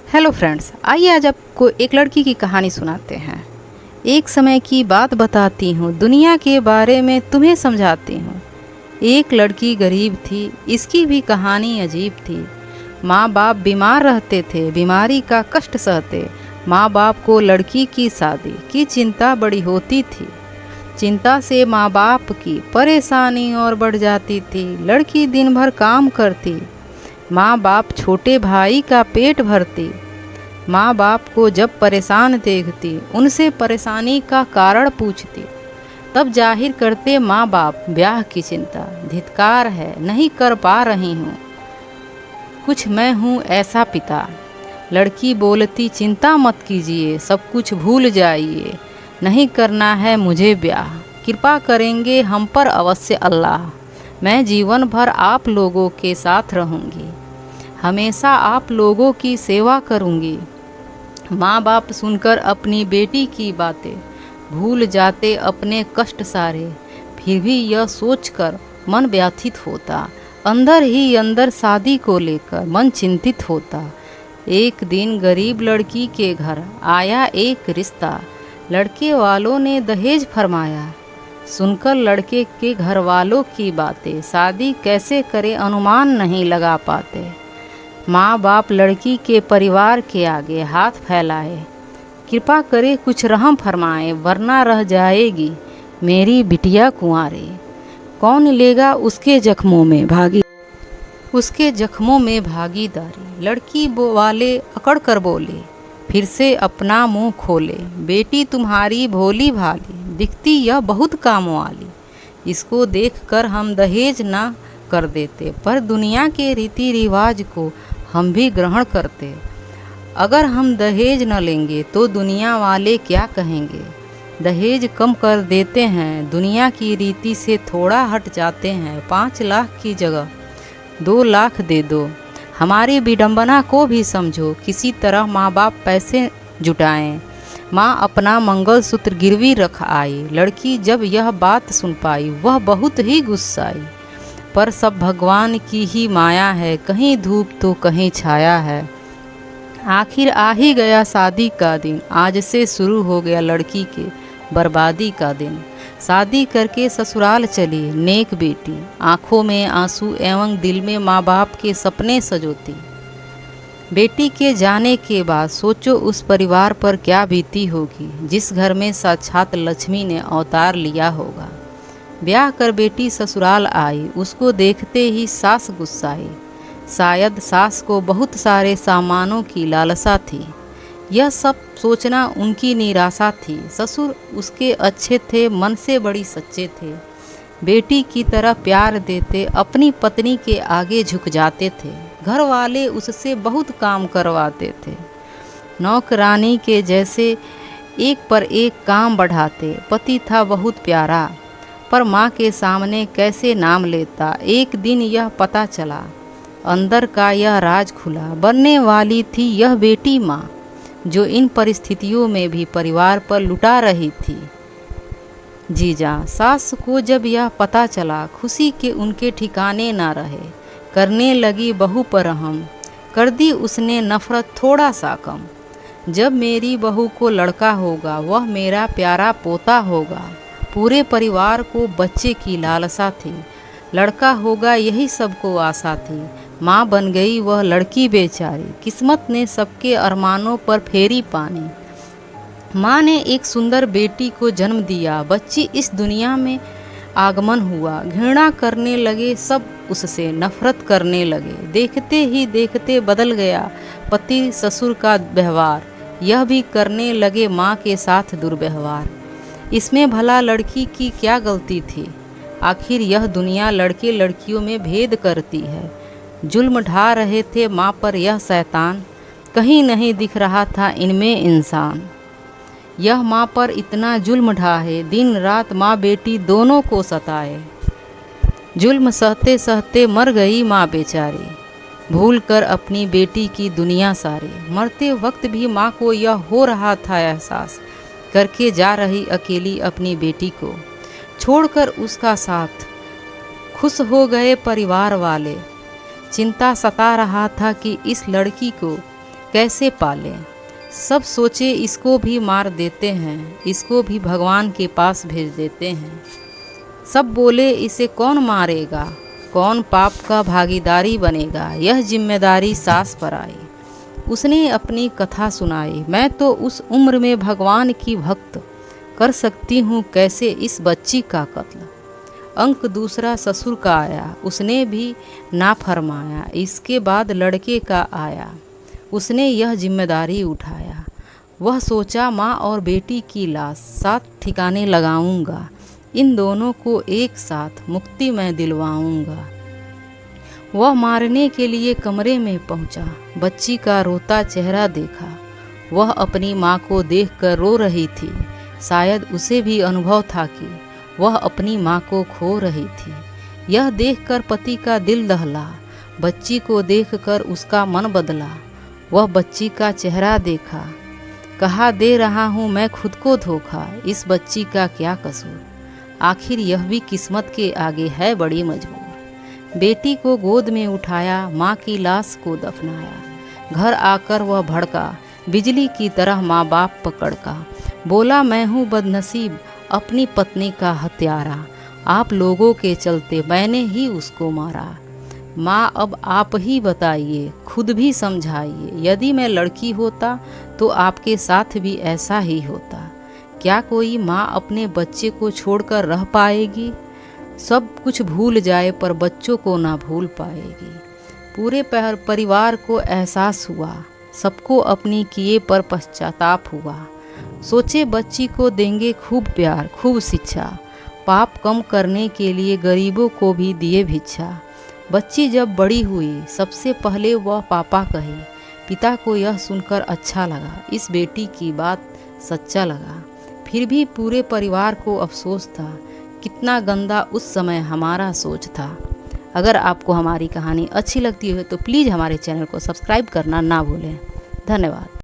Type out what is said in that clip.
Hello friends, आइए आज आपको एक लड़की की कहानी सुनाते हैं। एक समय की बात बताती हूँ, दुनिया के बारे में तुम्हें समझाती हूँ। एक लड़की गरीब थी, इसकी भी कहानी अजीब थी। माँ बाप बीमार रहते थे, बीमारी का कष्ट सहते। माँ बाप को लड़की की शादी की चिंता बड़ी होती थी। चिंता से माँ बाप की परेशानी और बढ़ जाती थी। लड़की दिन भर काम करती, माँ बाप छोटे भाई का पेट भरती। माँ बाप को जब परेशान देखती, उनसे परेशानी का कारण पूछती, तब जाहिर करते माँ बाप ब्याह की चिंता। धिक्कार है, नहीं कर पा रही हूँ कुछ, मैं हूँ ऐसा पिता। लड़की बोलती, चिंता मत कीजिए, सब कुछ भूल जाइए, नहीं करना है मुझे ब्याह। कृपा करेंगे हम पर अवश्य अल्लाह। मैं जीवन भर आप लोगों के साथ रहूँगी, हमेशा आप लोगों की सेवा करूँगी। माँ बाप सुनकर अपनी बेटी की बातें भूल जाते अपने कष्ट सारे। फिर भी यह सोचकर मन व्यथित होता, अंदर ही अंदर शादी को लेकर मन चिंतित होता। एक दिन गरीब लड़की के घर आया एक रिश्ता। लड़के वालों ने दहेज फरमाया। सुनकर लड़के के घर वालों की बातें, शादी कैसे करें अनुमान नहीं लगा पाते। माँ बाप लड़की के परिवार के आगे हाथ फैलाए, कृपा करे कुछ रहम फरमाए, वरना रह जाएगी मेरी बिटिया कुंवारी। कौन लेगा उसके जख्मों में भागीदारी। लड़की वाले अकड़ कर बोले, फिर से अपना मुंह खोले, बेटी तुम्हारी भोली भाली दिखती, यह बहुत काम वाली। इसको देखकर हम दहेज ना कर देते, पर दुनिया के रीति रिवाज को हम भी ग्रहण करते। अगर हम दहेज न लेंगे तो दुनिया वाले क्या कहेंगे। दहेज कम कर देते हैं, दुनिया की रीति से थोड़ा हट जाते हैं। 5 लाख की जगह 2 लाख दे दो, हमारी विडंबना को भी समझो। किसी तरह माँ बाप पैसे जुटाएं। माँ अपना मंगलसूत्र गिरवी रख आई। लड़की जब यह बात सुन पाई, वह बहुत ही गुस्साई। पर सब भगवान की ही माया है, कहीं धूप तो कहीं छाया है। आखिर आ ही गया शादी का दिन, आज से शुरू हो गया लड़की के बर्बादी का दिन। शादी करके ससुराल चली नेक बेटी, आंखों में आंसू एवं दिल में माँ बाप के सपने सजोती। बेटी के जाने के बाद सोचो उस परिवार पर क्या बीती होगी, जिस घर में साक्षात लक्ष्मी ने अवतार लिया होगा। ब्याह कर बेटी ससुराल आई, उसको देखते ही सास गुस्साई। शायद सास को बहुत सारे सामानों की लालसा थी। यह सब सोचना उनकी निराशा थी। ससुर उसके अच्छे थे, मन से बड़ी सच्चे थे, बेटी की तरह प्यार देते, अपनी पत्नी के आगे झुक जाते थे। घर वाले उससे बहुत काम करवाते थे, नौकरानी के जैसे एक पर एक काम बढ़ाते। पति था बहुत प्यारा, पर माँ के सामने कैसे नाम लेता। एक दिन यह पता चला, अंदर का यह राज खुला। बनने वाली थी यह बेटी माँ, जो इन परिस्थितियों में भी परिवार पर लुटा रही थी। जीजा सास को जब यह पता चला, खुशी के उनके ठिकाने ना रहे। करने लगी बहू पर रहम, कर दी उसने नफरत थोड़ा सा कम। जब मेरी बहू को लड़का होगा, वह मेरा प्यारा पोता होगा। पूरे परिवार को बच्चे की लालसा थी, लड़का होगा यही सबको आशा थी। माँ बन गई वह लड़की बेचारी, किस्मत ने सबके अरमानों पर फेरी पानी। माँ ने एक सुंदर बेटी को जन्म दिया, बच्ची इस दुनिया में आगमन हुआ। घृणा करने लगे सब उससे, नफरत करने लगे। देखते ही देखते बदल गया पति ससुर का व्यवहार, यह भी करने लगे माँ के साथ दुर्व्यवहार। इसमें भला लड़की की क्या गलती थी। आखिर यह दुनिया लड़के लड़कियों में भेद करती है। जुल्म ढा रहे थे माँ पर यह शैतान, कहीं नहीं दिख रहा था इनमें इंसान। यह माँ पर इतना जुल्म ढाए, दिन रात माँ बेटी दोनों को सताए। जुल्म सहते सहते मर गई माँ बेचारी, भूल कर अपनी बेटी की दुनिया सारी। मरते वक्त भी माँ को यह हो रहा था एहसास, करके जा रही अकेली अपनी बेटी को छोड़कर उसका साथ। खुश हो गए परिवार वाले, चिंता सता रहा था कि इस लड़की को कैसे पालें। सब सोचे इसको भी मार देते हैं, इसको भी भगवान के पास भेज देते हैं। सब बोले इसे कौन मारेगा, कौन पाप का भागीदारी बनेगा, यह जिम्मेदारी सास पर आई। उसने अपनी कथा सुनाई, मैं तो उस उम्र में भगवान की भक्त, कर सकती हूँ कैसे इस बच्ची का कत्ल। अंक दूसरा ससुर का आया, उसने भी ना फरमाया। इसके बाद लड़के का आया, उसने यह जिम्मेदारी उठाया। वह सोचा माँ और बेटी की लाश साथ ठिकाने लगाऊंगा, इन दोनों को एक साथ मुक्ति मैं दिलवाऊंगा। वह मारने के लिए कमरे में पहुंचा, बच्ची का रोता चेहरा देखा। वह अपनी माँ को देखकर रो रही थी, शायद उसे भी अनुभव था कि वह अपनी माँ को खो रही थी। यह देखकर पति का दिल दहला, बच्ची को देखकर उसका मन बदला। वह बच्ची का चेहरा देखा, कहा दे रहा हूँ मैं खुद को धोखा, इस बच्ची का क्या कसूर। आखिर यह भी किस्मत के आगे है बड़ी मजबूर। बेटी को गोद में उठाया, माँ की लाश को दफनाया। घर आकर वह भड़का, बिजली की तरह माँ बाप पकड़का। बोला मैं हूँ बदनसीब, अपनी पत्नी का हत्यारा, आप लोगों के चलते मैंने ही उसको मारा। माँ अब आप ही बताइए, खुद भी समझाइए, यदि मैं लड़की होता तो आपके साथ भी ऐसा ही होता। क्या कोई माँ अपने बच्चे को छोड़कर रह पाएगी? सब कुछ भूल जाए पर बच्चों को ना भूल पाएगी। पूरे परिवार को एहसास हुआ, सबको अपनी किए पर पश्चाताप हुआ। सोचे बच्ची को देंगे खूब प्यार, खूब शिक्षा, पाप कम करने के लिए गरीबों को भी दिए भिक्षा। बच्ची जब बड़ी हुई, सबसे पहले वह पापा कही। पिता को यह सुनकर अच्छा लगा, इस बेटी की बात सच्चा लगा। फिर भी पूरे परिवार को अफसोस था, कितना गंदा उस समय हमारा सोच था। अगर आपको हमारी कहानी अच्छी लगती है तो प्लीज़ हमारे चैनल को सब्सक्राइब करना ना भूलें। धन्यवाद।